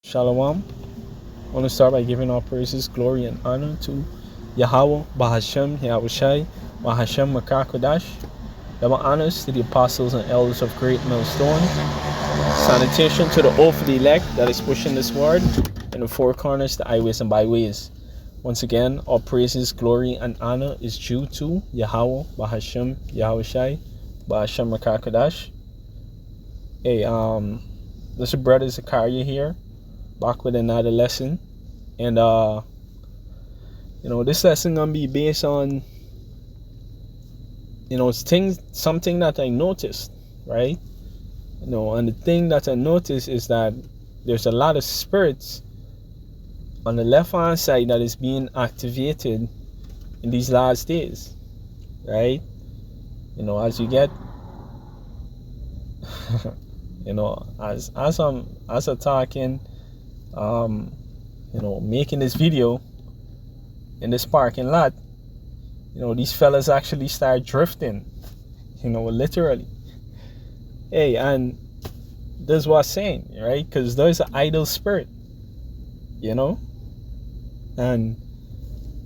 Shalom. I want to start by giving all praises, glory, and honor to Yahweh, Bahashem, Yahushai, Bahashem, Makakodash. Double honors to the apostles and elders of Great Millstone. Sanitation to the oath of the elect that is pushing this word in the four corners, the highways and byways. Once again, all praises, glory, and honor is due to Yahweh, Bahashem, Yahushai, Bahashem, Makakodash. Hey, this is brother Zakaria here, back with another lesson. And this lesson gonna be based on something that I noticed, right? And the thing that I noticed is that there's a lot of spirits on the left hand side that is being activated in these last days, right? As you get as I'm talking, making this video in this parking lot, these fellas actually start drifting, literally. Hey, and this is what I'm saying, right? Because there's an idle spirit, and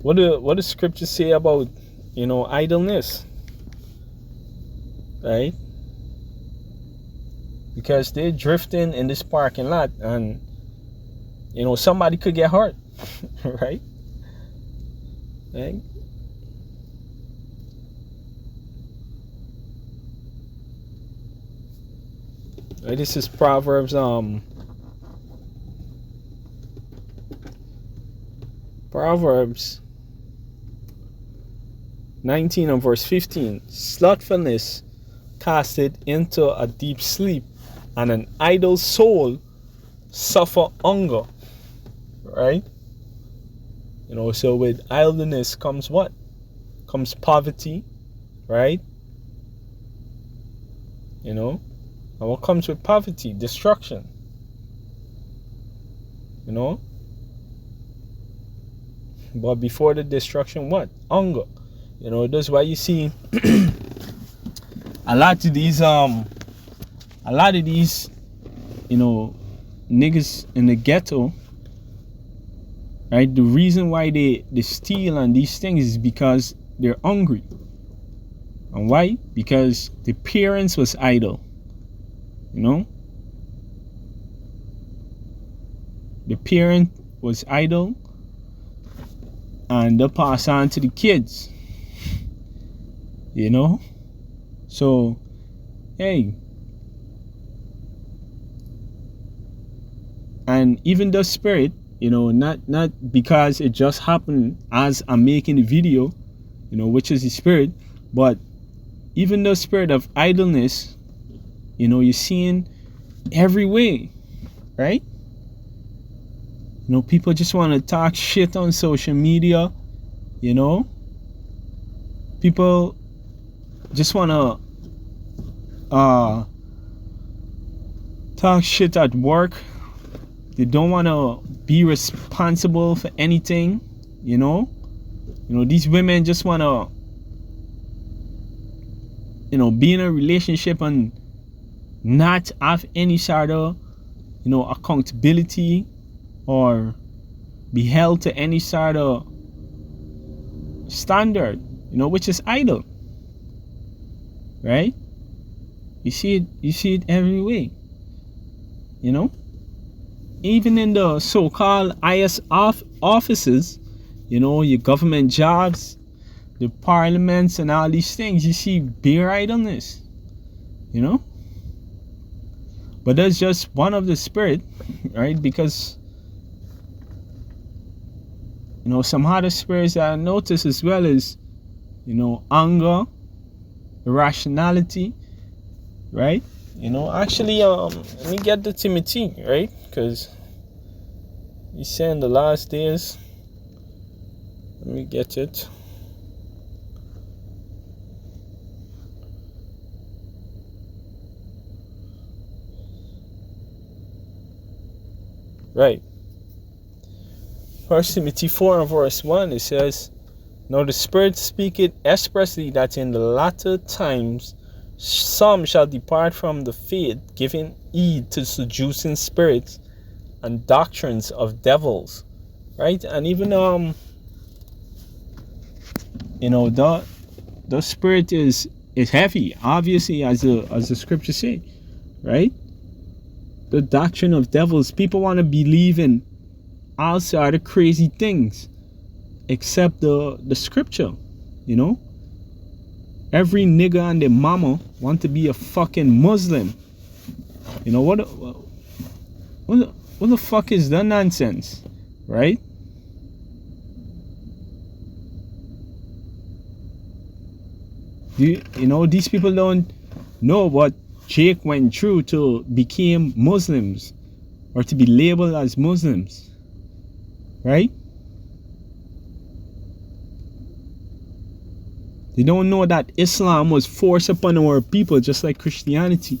what do scriptures say about, idleness, right? Because they're drifting in this parking lot, and somebody could get hurt, right? Right? Right, this is Proverbs 19 and verse 15. Slothfulness casteth into a deep sleep, and an idle soul suffer hunger. Right? So with idleness comes what? Comes poverty, right? And what comes with poverty? Destruction. But before the destruction, what? Hunger. That's why you see a lot of these niggas in the ghetto, right? The reason why they steal and these things is because they're hungry. And why? Because the parents was idle. The parent was idle, and they pass on to the kids. So, hey, and even the spirit, not because it just happened as I'm making the video, which is the spirit, but even the spirit of idleness, you're seeing every way, right? People just want to talk shit on social media. People just want to talk shit at work. They don't want to be responsible for anything. These women just want to be in a relationship and not have any sort of accountability or be held to any sort of standard, which is idle, right? You see it every way, even in the so-called IS offices, your government jobs, the parliaments and all these things. You see bare idleness, but that's just one of the spirit, right? Because some other spirits that I notice as well is anger, irrationality, right? Actually, let me get the Timothy, right? Because he's saying the last days. Let me get it. Right. 1 Timothy 4 and verse 1, it says, "Now the Spirit speaketh expressly that in the latter times some shall depart from the faith, giving heed to seducing spirits and doctrines of devils, right? And even the spirit is heavy, obviously, as the scripture say, right? The doctrine of devils, people want to believe in all sort of crazy things except the scripture. Every nigga and their mama want to be a fucking Muslim. What the fuck is that nonsense, right? These people don't know what Jake went through to become Muslims, or to be labeled as Muslims, right? They don't know that Islam was forced upon our people just like Christianity,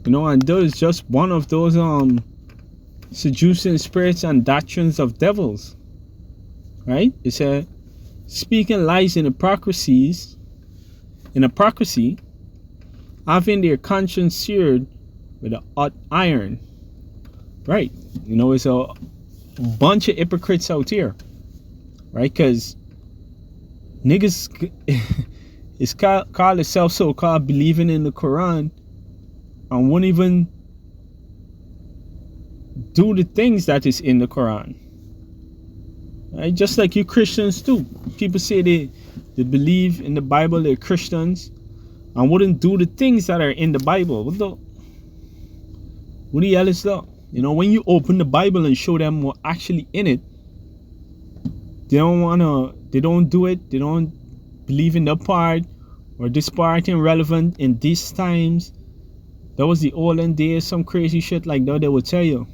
and those just one of those seducing spirits and doctrines of devils, right? It said, speaking lies in hypocrisy, having their conscience seared with a hot iron, right? It's a bunch of hypocrites out here, right? Because niggas is call itself so-called believing in the Quran and won't even do the things that is in the Quran, right? Just like you Christians too. People say they believe in the Bible, they're Christians, and wouldn't do the things that are in the Bible. What the hell is that? When you open the Bible and show them what's actually in it, they don't do it. They don't believe in that part, or this part irrelevant in these times. That was the olden days, some crazy shit like that they would tell you,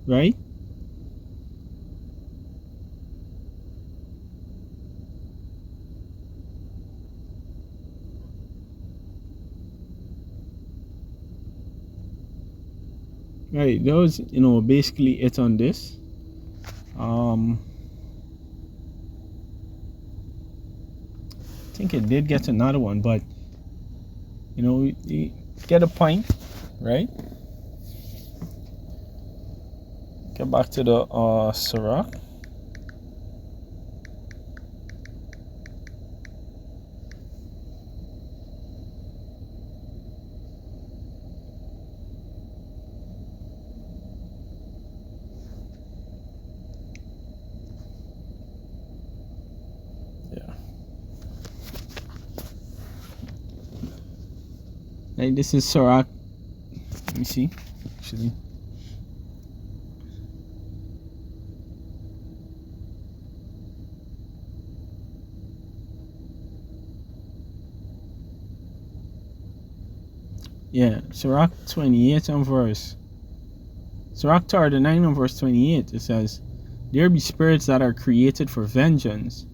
right? Right, that was basically it on this. I think it did get another one, but you get a point, right? Get back to the Sirach. Hey, this is Sirach. Let me see. Actually, Sirach 28 and verse. Sirach 39 and verse 28. It says, "There be spirits that are created for vengeance,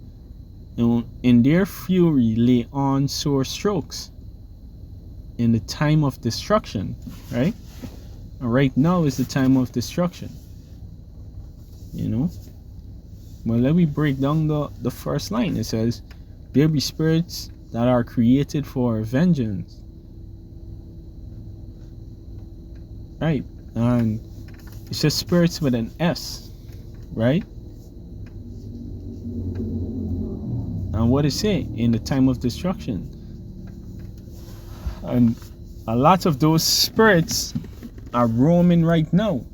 and in their fury lay on sore strokes in the time of destruction," right? And right now is the time of destruction. Well, let me break down the first line. It says, "There be spirits that are created for vengeance," right? And it's just spirits with an S, right? And what is it? In the time of destruction. And a lot of those spirits are roaming right now,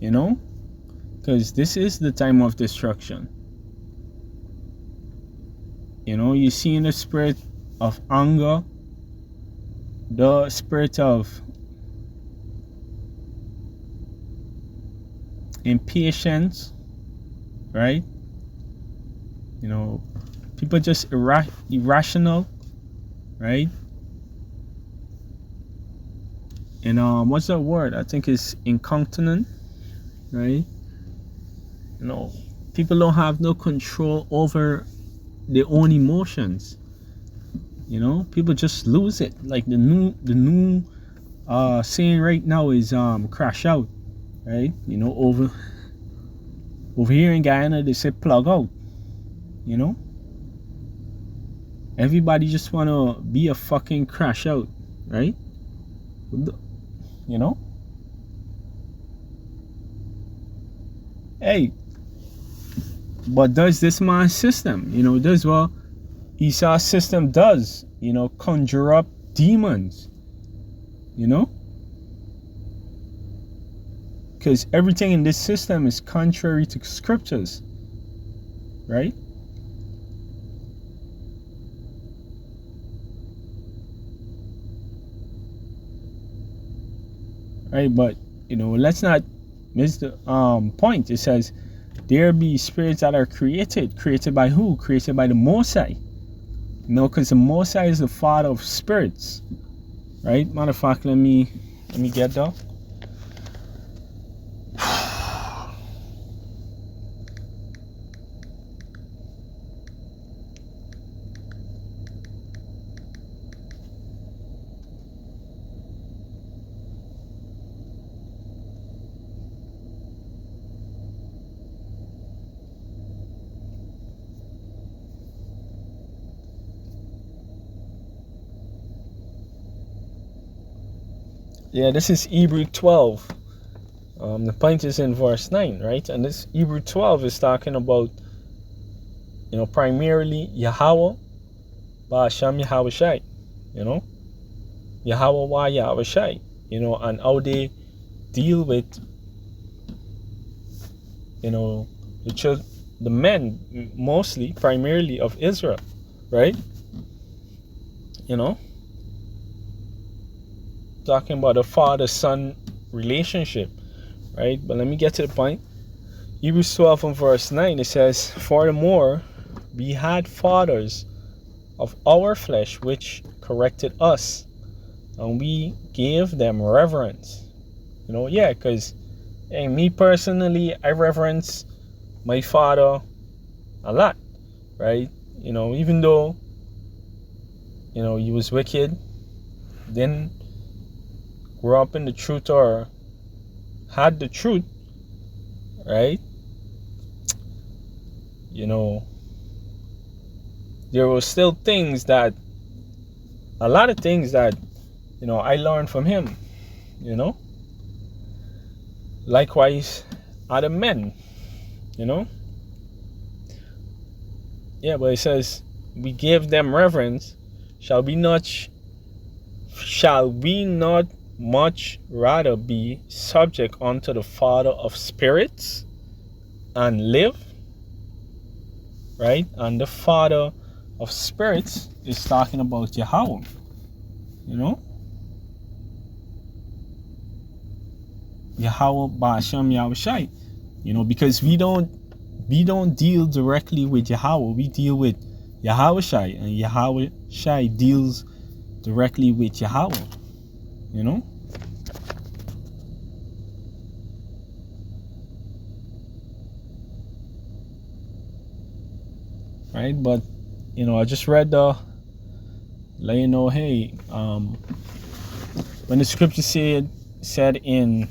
because this is the time of destruction. You see in the spirit of anger, the spirit of impatience, right? People just irrational, right? And what's that word? I think it's incontinent, right? People don't have no control over their own emotions. People just lose it. Like the new saying right now is crash out, right? Over here in Guyana they say plug out, You know? Everybody just wanna be a fucking crash out, right? You know? Hey, but does this man's system, does what Esau's system does, conjure up demons, because everything in this system is contrary to scriptures, right? Right, but let's not miss the point. It says there be spirits that are created by who? Created by the Most High. Because the Most High is the Father of spirits, right? Matter of fact, let me get that. Yeah, this is Hebrew 12. The point is in verse 9, right? And this Hebrew 12 is talking about, primarily Yahweh, Ba'asham Yahweh Shai, Yahweh Wa Yahweh Shai, and how they deal with, the men, mostly, primarily of Israel, right? Talking about a father-son relationship, right? But let me get to the point. Hebrews 12 and verse 9, it says, furthermore, we had fathers of our flesh which corrected us, and we gave them reverence. Because me personally, I reverence my father a lot, right? Even though, he was wicked, then grew up in the truth or had the truth, right? There were still a lot of things that, I learned from him, Likewise, other men, Yeah, but it says, we give them reverence. Shall we not much rather be subject unto the Father of spirits and live? Right? And the Father of spirits is talking about Yahweh. Yahweh Ba'asham Yahweh Shai. Because we don't deal directly with Yahweh. We deal with Yahweh Shai, and Yahweh Shai deals directly with Yahweh. Right? But I just read let you know, hey, when the scripture said in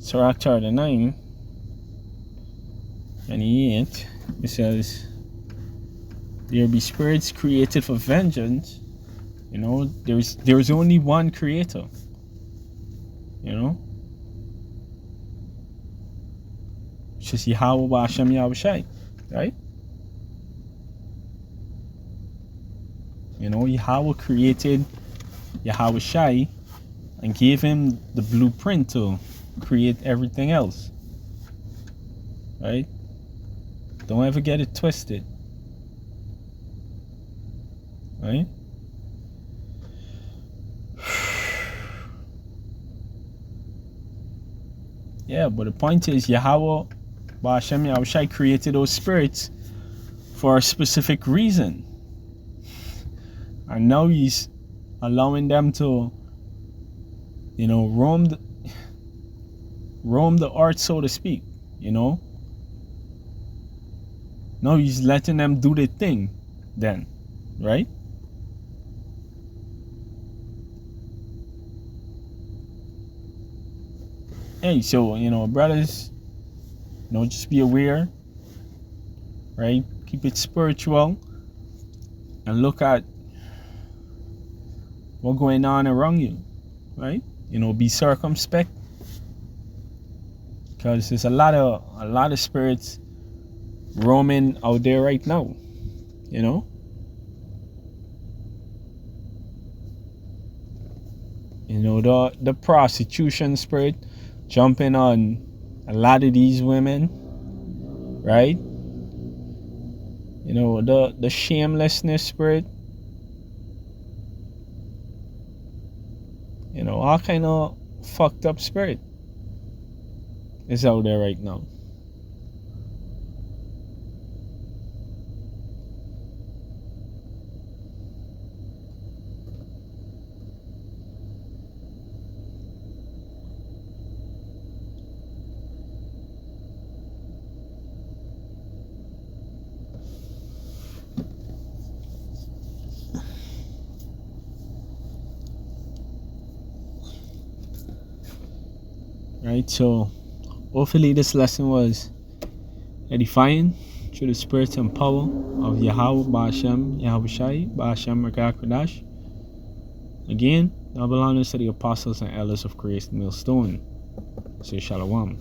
Sirach 39 28, it says, there be spirits created for vengeance. There's only one creator. Which is Yahweh Ba'asham Yahweh Shai, right? Yahweh created Yahweh Shai and gave him the blueprint to create everything else, right? Don't ever get it twisted, right? Yeah, but the point is, Yahweh Ba'asham Yahweh Shai created those spirits for a specific reason. And now he's allowing them to, roam the earth, so to speak, Now he's letting them do their thing then, right? Hey, so, brothers, just be aware, right? keep it spiritual, and look at what's going on around you, right? Be circumspect, because there's a lot of spirits roaming out there right now. The prostitution spirit jumping on a lot of these women, right? The shamelessness spirit, all kind of fucked up spirit is out there right now. Right, so hopefully this lesson was edifying through the spirit and power of Yahweh Ba'ashem Yahushai Ba'ashem Rakakadash. Again, double honors to the apostles and elders of Christ Millstone. Say Shalom.